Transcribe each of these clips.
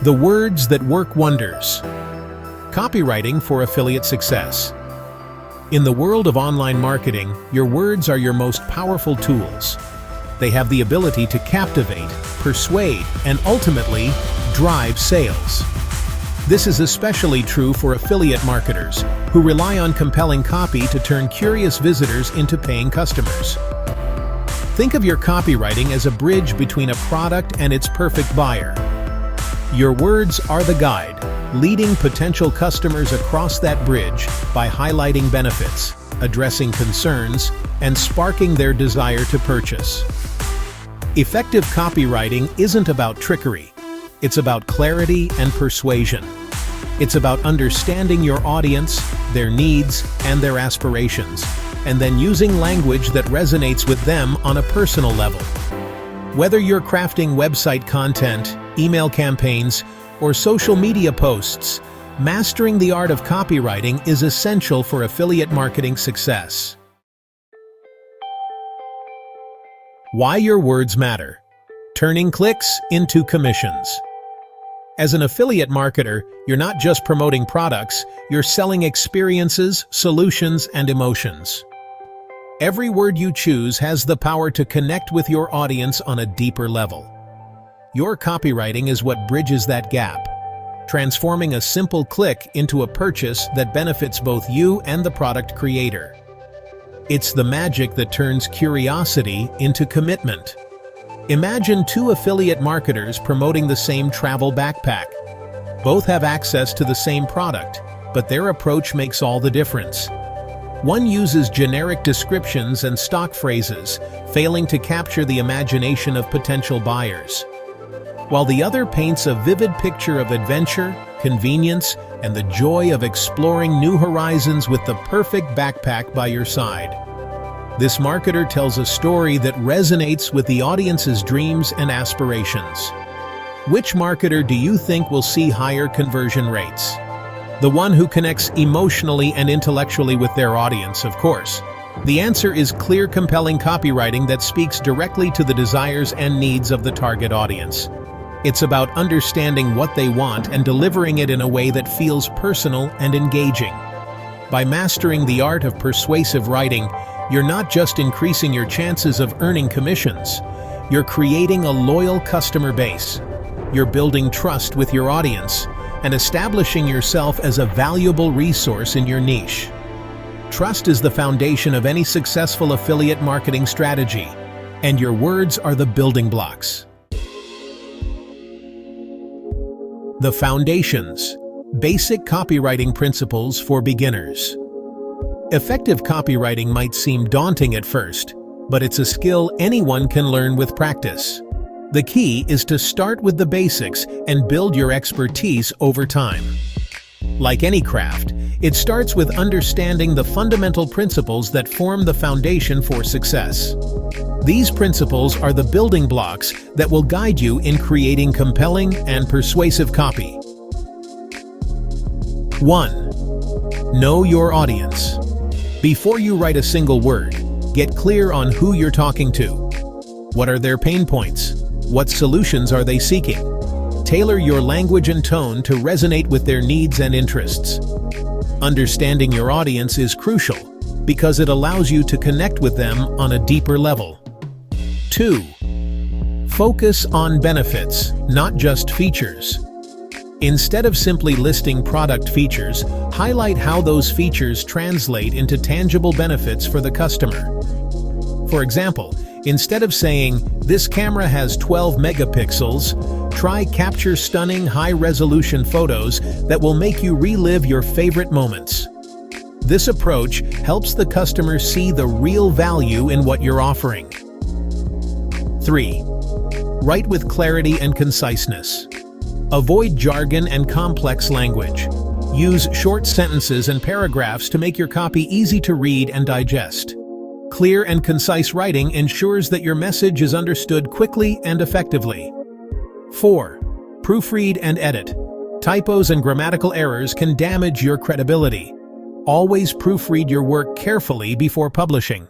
The words that work wonders. Copywriting for affiliate success. In the world of online marketing, your words are your most powerful tools. They have the ability to captivate, persuade, and ultimately, drive sales. This is especially true for affiliate marketers, who rely on compelling copy to turn curious visitors into paying customers. Think of your copywriting as a bridge between a product and its perfect buyer. Your words are the guide, leading potential customers across that bridge by highlighting benefits, addressing concerns, and sparking their desire to purchase. Effective copywriting isn't about trickery. It's about clarity and persuasion. It's about understanding your audience, their needs, and their aspirations, and then using language that resonates with them on a personal level. Whether you're crafting website content, email campaigns, or social media posts, mastering the art of copywriting is essential for affiliate marketing success. Why your words matter. Turning clicks into commissions. As an affiliate marketer, you're not just promoting products, you're selling experiences, solutions, and emotions. Every word you choose has the power to connect with your audience on a deeper level. Your copywriting is what bridges that gap, transforming a simple click into a purchase that benefits both you and the product creator. It's the magic that turns curiosity into commitment. Imagine two affiliate marketers promoting the same travel backpack. Both have access to the same product, but their approach makes all the difference. One uses generic descriptions and stock phrases, failing to capture the imagination of potential buyers, while the other paints a vivid picture of adventure, convenience, and the joy of exploring new horizons with the perfect backpack by your side. This marketer tells a story that resonates with the audience's dreams and aspirations. Which marketer do you think will see higher conversion rates? The one who connects emotionally and intellectually with their audience, of course. The answer is clear, compelling copywriting that speaks directly to the desires and needs of the target audience. It's about understanding what they want and delivering it in a way that feels personal and engaging. By mastering the art of persuasive writing, you're not just increasing your chances of earning commissions, you're creating a loyal customer base. You're building trust with your audience and establishing yourself as a valuable resource in your niche. Trust is the foundation of any successful affiliate marketing strategy, and your words are the building blocks. The foundations. Basic copywriting principles for beginners. Effective copywriting might seem daunting at first, but it's a skill anyone can learn with practice. The key is to start with the basics and build your expertise over time. Like any craft, it starts with understanding the fundamental principles that form the foundation for success. These principles are the building blocks that will guide you in creating compelling and persuasive copy. 1. Know your audience. Before you write a single word, get clear on who you're talking to. What are their pain points? What solutions are they seeking? Tailor your language and tone to resonate with their needs and interests. Understanding your audience is crucial because it allows you to connect with them on a deeper level. 2. Focus on benefits, not just features. Instead of simply listing product features, highlight how those features translate into tangible benefits for the customer. For example, instead of saying, "This camera has 12 megapixels," try capture stunning high-resolution photos that will make you relive your favorite moments. This approach helps the customer see the real value in what you're offering. 3. Write with clarity and conciseness. Avoid jargon and complex language. Use short sentences and paragraphs to make your copy easy to read and digest. Clear and concise writing ensures that your message is understood quickly and effectively. 4. Proofread and edit. Typos and grammatical errors can damage your credibility. Always proofread your work carefully before publishing.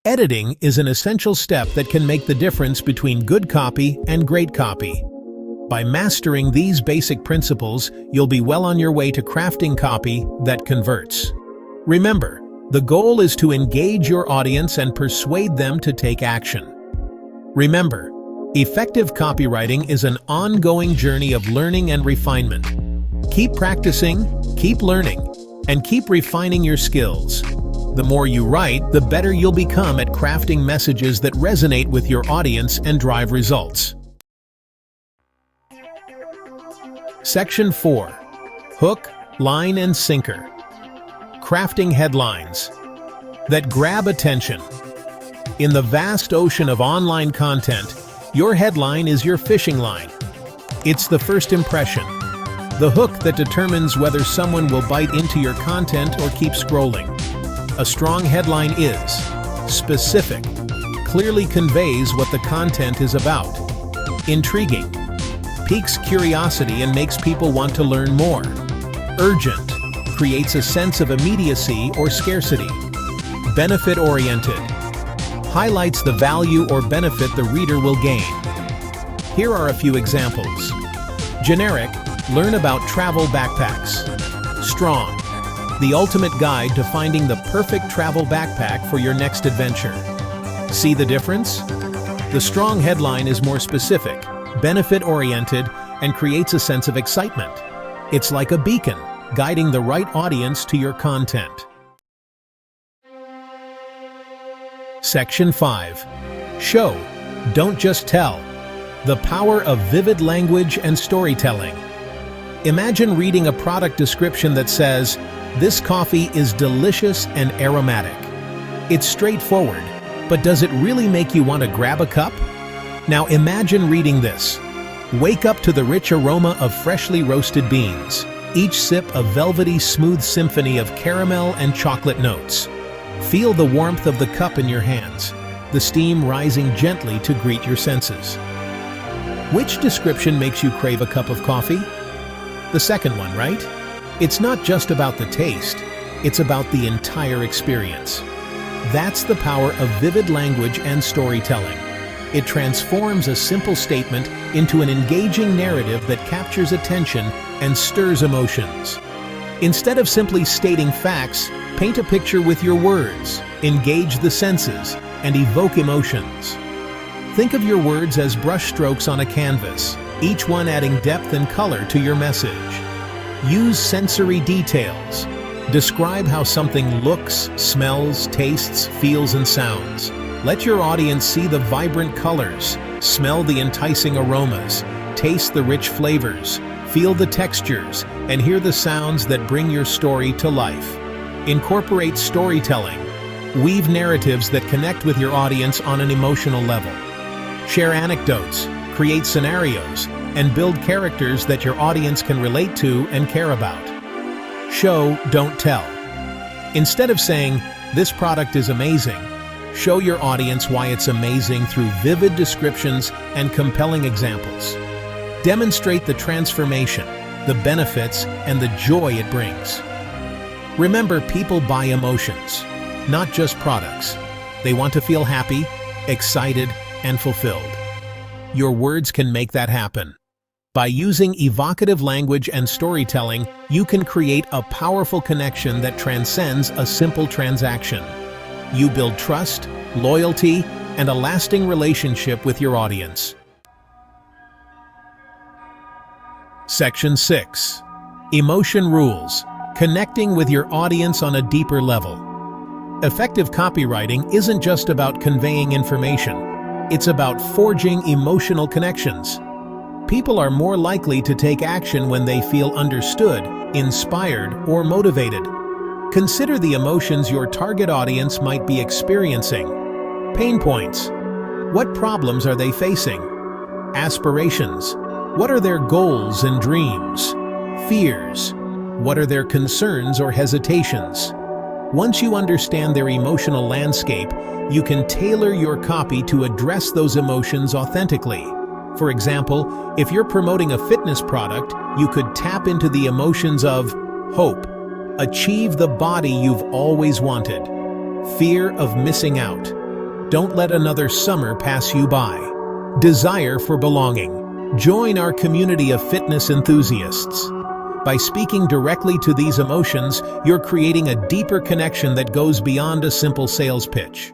Editing is an essential step that can make the difference between good copy and great copy. By mastering these basic principles, you'll be well on your way to crafting copy that converts. Remember, the goal is to engage your audience and persuade them to take action. Remember, effective copywriting is an ongoing journey of learning and refinement. Keep practicing, keep learning, and keep refining your skills. The more you write, the better you'll become at crafting messages that resonate with your audience and drive results. Section 4. Hook, line, and sinker. Crafting headlines that grab attention. In the vast ocean of online content, your headline is your fishing line. It's the first impression, the hook that determines whether someone will bite into your content or keep scrolling. A strong headline is specific, clearly conveys what the content is about. Intriguing, piques curiosity and makes people want to learn more. Urgent, creates a sense of immediacy or scarcity. Benefit-oriented, highlights the value or benefit the reader will gain. Here are a few examples. Generic, learn about travel backpacks. Strong, the ultimate guide to finding the perfect travel backpack for your next adventure. See the difference? The strong headline is more specific, benefit-oriented, and creates a sense of excitement. It's like a beacon, guiding the right audience to your content. Section 5. Show, don't just tell. The power of vivid language and storytelling. Imagine reading a product description that says, "This coffee is delicious and aromatic." It's straightforward, but does it really make you want to grab a cup? Now imagine reading this. Wake up to the rich aroma of freshly roasted beans. Each sip a velvety, smooth symphony of caramel and chocolate notes. Feel the warmth of the cup in your hands, the steam rising gently to greet your senses. Which description makes you crave a cup of coffee? The second one, right? It's not just about the taste, it's about the entire experience. That's the power of vivid language and storytelling. It transforms a simple statement into an engaging narrative that captures attention and stirs emotions. Instead of simply stating facts, paint a picture with your words, engage the senses, and evoke emotions. Think of your words as brushstrokes on a canvas, each one adding depth and color to your message. Use sensory details. Describe how something looks, smells, tastes, feels, and sounds. Let your audience see the vibrant colors, smell the enticing aromas, taste the rich flavors, feel the textures, and hear the sounds that bring your story to life. Incorporate storytelling. Weave narratives that connect with your audience on an emotional level. Share anecdotes, create scenarios, and build characters that your audience can relate to and care about. Show, don't tell. Instead of saying, "This product is amazing," show your audience why it's amazing through vivid descriptions and compelling examples. Demonstrate the transformation, the benefits, and the joy it brings. Remember, people buy emotions, not just products. They want to feel happy, excited, and fulfilled. Your words can make that happen. By using evocative language and storytelling, you can create a powerful connection that transcends a simple transaction. You build trust, loyalty, and a lasting relationship with your audience. Section 6. Emotion rules. Connecting with your audience on a deeper level. Effective copywriting isn't just about conveying information. It's about forging emotional connections. People are more likely to take action when they feel understood, inspired, or motivated. Consider the emotions your target audience might be experiencing. Pain points. What problems are they facing? Aspirations. What are their goals and dreams? Fears. What are their concerns or hesitations? Once you understand their emotional landscape, you can tailor your copy to address those emotions authentically. For example, if you're promoting a fitness product, you could tap into the emotions of hope, achieve the body you've always wanted, fear of missing out, don't let another summer pass you by, desire for belonging, Join our community of fitness enthusiasts. By speaking directly to these emotions, you're creating a deeper connection that goes beyond a simple sales pitch.